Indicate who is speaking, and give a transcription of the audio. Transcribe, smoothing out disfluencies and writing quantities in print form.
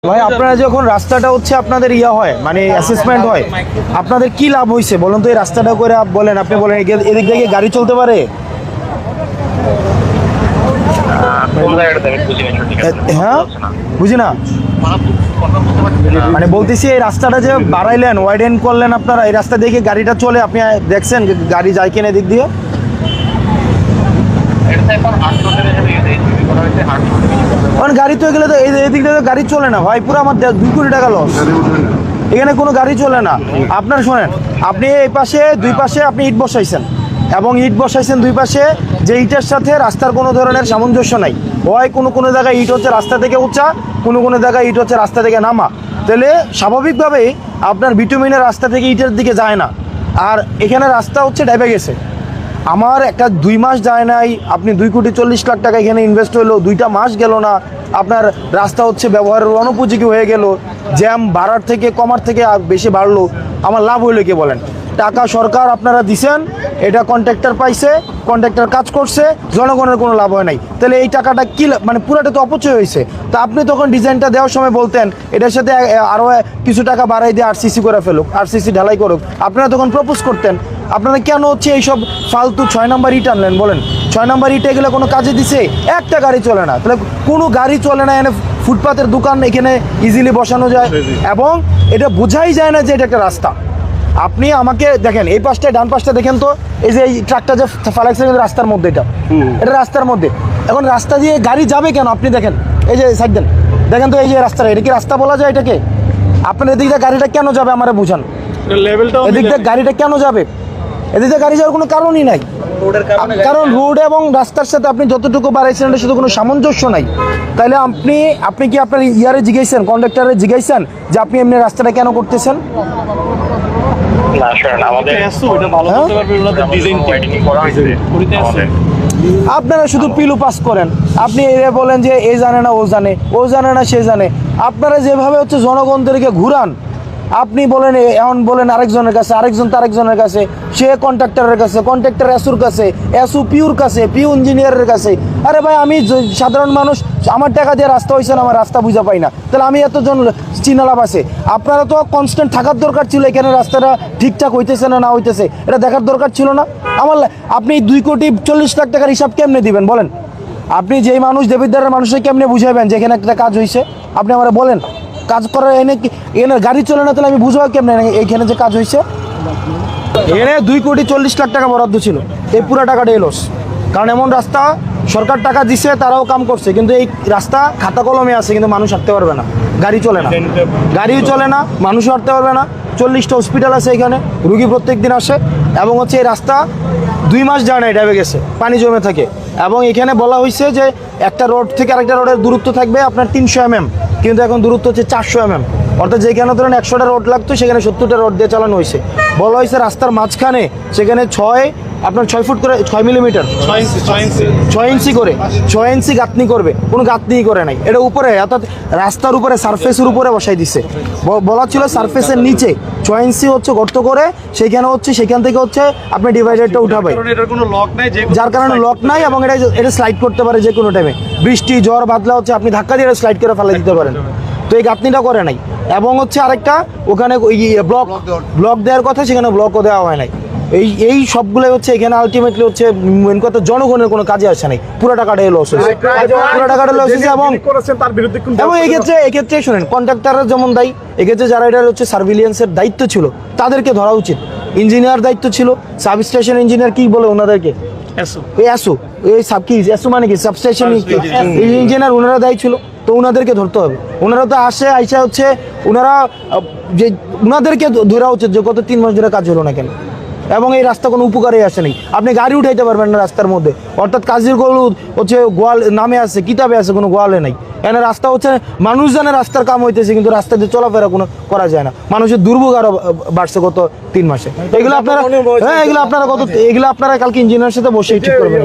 Speaker 1: ভাই আপনারা যখন রাস্তাটা হচ্ছে আপনাদের ইয়া হয় মানে অ্যাসেসমেন্ট হয়, আপনাদের কি লাভ হয়েছে বলুন তো? এই রাস্তাটা করে বলেন, আপনি বলেন এদিক থেকে গাড়ি চলতে পারে? হ্যাঁ বুঝি না, মানে বলতেছি এই রাস্তাটা যে বাড়াইলেন, ওয়াইডেন করলেন আপনারা, এই রাস্তা দেখে গাড়িটা চলে, আপনি দেখছেন গাড়ি যায় কিনা এদিক দিয়ে? গাড়ি তো এগুলো তো এই দিক দিয়ে গাড়ি চলে না ভাই, পুরো আমার 2 কোটি টাকা লস, এখানে কোনো গাড়ি চলে না। আপনার শোনেন, আপনি এই পাশে দুই পাশে আপনি ইট বসাইছেন এবং ইট বসাইছেন দুই পাশে, যে ইটের সাথে রাস্তার কোনো ধরনের সামঞ্জস্য নাই। হয় কোনো জায়গায় ইট হচ্ছে রাস্তা থেকে উঁচা, কোনো জায়গায় ইট হচ্ছে রাস্তা থেকে নামা, তাহলে স্বাভাবিকভাবেই আপনার বিটুমিনের রাস্তা থেকে ইটের দিকে যায় না। আর এখানে রাস্তা হচ্ছে ডেবে গেছে, আমার একটা 2 মাস যায় নাই, আপনি 2,40,00,000 টাকা এখানে ইনভেস্ট হলো, 2টা মাস গেল না, আপনার রাস্তা হচ্ছে ব্যবহারের অনুপযোগী হয়ে গেল, জ্যাম বাড়ার থেকে কমার থেকে বেশি বাড়লো, আমার লাভ হইলো কি বলেন? টাকা সরকার আপনারা দিছেন, এটা কন্ট্রাক্টর পাইছে, কন্ট্রাক্টর কাজ করছে, জনগণের কোনো লাভ হয় নাই, তাহলে এই টাকাটা কি মানে পুরোটা তো অপচয় হয়েছে। তা আপনি তখন ডিজাইনটা দেওয়ার সময় বলতেন এটার সাথে আরও কিছু টাকা বাড়াই দিয়ে আরসিসি করে ফেলুক, আরসিসি ঢালাই করুক, আপনারা তখন প্রপোজ করতেন। আপনারা কেন হচ্ছে এইসব ফালতু 6 নম্বর ইট আনলেন বলেন? 6 নম্বর ইট এগুলো কোনো কাজে দিছে? একটা গাড়ি চলে না, তাহলে কোনো গাড়ি চলে না, এনে ফুটপাতের দোকান এখানে ইজিলি বসানো যায় এবং এটা বোঝাই যায় না যে এটা একটা রাস্তা। আপনি আমাকে দেখেন এই পাশটা, ডান পাশটা দেখেন তো, এই যে এই ট্রাকটা যে ফালাইছে কিন্তু রাস্তার মধ্যে, এটা রাস্তার মধ্যে, এখন রাস্তা দিয়ে গাড়ি যাবে কেন? আপনি দেখেন, এই যে সাইড দেন, দেখেন তো এই যে রাস্তাটা, এটা কি রাস্তা বলা যায় এটাকে? আপনার এদিক দিয়ে গাড়িটা কেন যাবে আমারে বুঝান, এদিক দিয়ে গাড়িটা কেন যাবে? এদিকে গাড়ি যাওয়ার কোনো কারণই নাই, কারণ রোড এবং রাস্তার সাথে আপনি যতটুকু বাড়াইছেন এটার সাথে কোনো সামঞ্জস্য নাই। তাহলে আপনি কি আপনার ইয়ারে জিজ্ঞাসেন, কন্ডাক্টরে জিজ্ঞাসেন যে আপনি এমনি রাস্তাটা কেন করতেছেন? আপনারা শুধু পিলু পাস করেন, আপনি এরা বলেন যে এ জানে না ও জানে, ও জানে না সে জানে। আপনারা যেভাবে হচ্ছে জনগণদেরকে ঘুরান, আপনি বলেন এখন বলেন আরেকজনের কাছে, আরেকজন তারেকজনের কাছে, সে কন্ট্রাক্টরের কাছে, কন্ট্রাক্টর এসুর কাছে, এসু পিউর কাছে, পিউ ইঞ্জিনিয়ারের কাছে। আরে ভাই আমি সাধারণ মানুষ, আমার টাকা দিয়ে রাস্তা হয়েছে না, আমার রাস্তা বুঝা পাই না, তাহলে আমি এতজন চিনালাভ আছে। আপনারা তো কনস্ট্যান্ট থাকার দরকার ছিল, এখানে রাস্তাটা ঠিকঠাক হইতেছে না হইতেছে এটা দেখার দরকার ছিল না? আপনি 2,40,00,000 টাকার হিসাব কেমনে দিবেন বলেন? আপনি যেই মানুষ দেবিদ্বারের মানুষকে কেমনে বুঝাবেন যে এখানে একটা কাজ হয়েছে? আপনি আমার বলেন, কাজ করার এনে গাড়ি চলে না, তাহলে আমি বুঝবো কেমনে এইখানে যে কাজ হয়েছে? এনে 2,40,00,000 টাকা বরাদ্দ ছিল, এই পুরো টাকাটা এলোস, কারণ এমন রাস্তা সরকার টাকা দিছে, তারাও কাম করছে, কিন্তু এই রাস্তা খাতা কলমে আছে, কিন্তু মানুষ হাঁটতে পারবে না, গাড়ি চলে না, গাড়িও চলে না, মানুষও হাঁটতে পারবে না। 40টা হসপিটাল আছে এখানে, রুগী প্রত্যেক দিন আসে, এবং হচ্ছে এই রাস্তা 2 মাস যায় না, ডেবে গেছে, পানি জমে থাকে। এবং এখানে বলা হয়েছে যে একটা রোড থেকে আরেকটা রোডের দূরত্ব থাকবে আপনার 300 mm, কিন্তু এখন দূরত্ব হচ্ছে 400 mm, অর্থাৎ যেখানে ধরেন 100টা রোড লাগতো সেখানে 70টা রোড দিয়ে চালানো হয়েছে। বলা হয়েছে রাস্তার মাঝখানে সেখানে 6 ফুট করে 6 মিলিমিটার 6 ইঞ্চি করে 6 ইঞ্চি গাঁথনি করবে, কোনো গাঁথনিই করে নাই, এটা উপরে অর্থাৎ রাস্তার উপরে সারফেসের উপরে বসাই দিছে। বলা ছিল সারফেসের নিচে 6 ইঞ্চি হচ্ছে গর্ত করে, সেখান থেকে হচ্ছে আপনি ডিভাইডারটা উঠাবে, যার কারণে লক নাই, এবং এটা স্লাইড করতে পারে যে কোনো টাইমে, বৃষ্টি ঝড় বাদলা হচ্ছে আপনি ধাক্কা দিয়ে স্লাইড করে ফেলে দিতে পারেন। তো এই গাঁথনিটা করে নাই, এবং হচ্ছে আরেকটা ওখানে ব্লক দেওয়ার কথা, সেখানে ব্লকও দেওয়া হয় নাই। এই সবগুলোই হচ্ছে এখানে আলটিমেটলি হচ্ছে মেন কথা, জনগণের কোনো কাজে আসে নাই, পুরো টাকাটা লস হয়েছে, পুরো টাকাটা লস হয়েছে। এবং এক্ষেত্রে শোনেন, কন্ট্রাক্টরের যেমন দায়ী, এক্ষেত্রে যারা এটা হচ্ছে সার্ভিলিয়েন্সের দায়িত্ব ছিল তাদেরকে ধরা উচিত, ইঞ্জিনিয়ার দায়িত্ব ছিল, সাব স্টেশন ইঞ্জিনিয়ার কি বলে ওনাদেরকে, এসু মানে কি সাবস্টেশন ইঞ্জিনিয়ার, ওনারা দায়ী ছিল, তো ওনাদেরকে ধরতে হবে। ওনারা তো আইসা হচ্ছে ওনাদেরকে ধরা উচিত যে গত 3 মাস ধরে কাজ হলো না কেন, এবং এই রাস্তা কোনো উপকারে আসে নাই, আপনি গাড়ি উঠাইতে পারবেন না রাস্তার মধ্যে, অর্থাৎ কাজীর গরু হচ্ছে গোয়াল নামে আছে, কিতাবে আছে, কোনো গোয়ালে নাই। এখানে রাস্তা হচ্ছে মানুষ জানে রাস্তার কাম হইতেছে, কিন্তু রাস্তা দিয়ে চলাফেরা কোনো করা যায় না, মানুষের দুর্ভোগ আরো বাড়ছে গত 3 মাসে। এগুলো আপনারা কালকে ইঞ্জিনিয়ারের সাথে বসে ঠিক করবেন।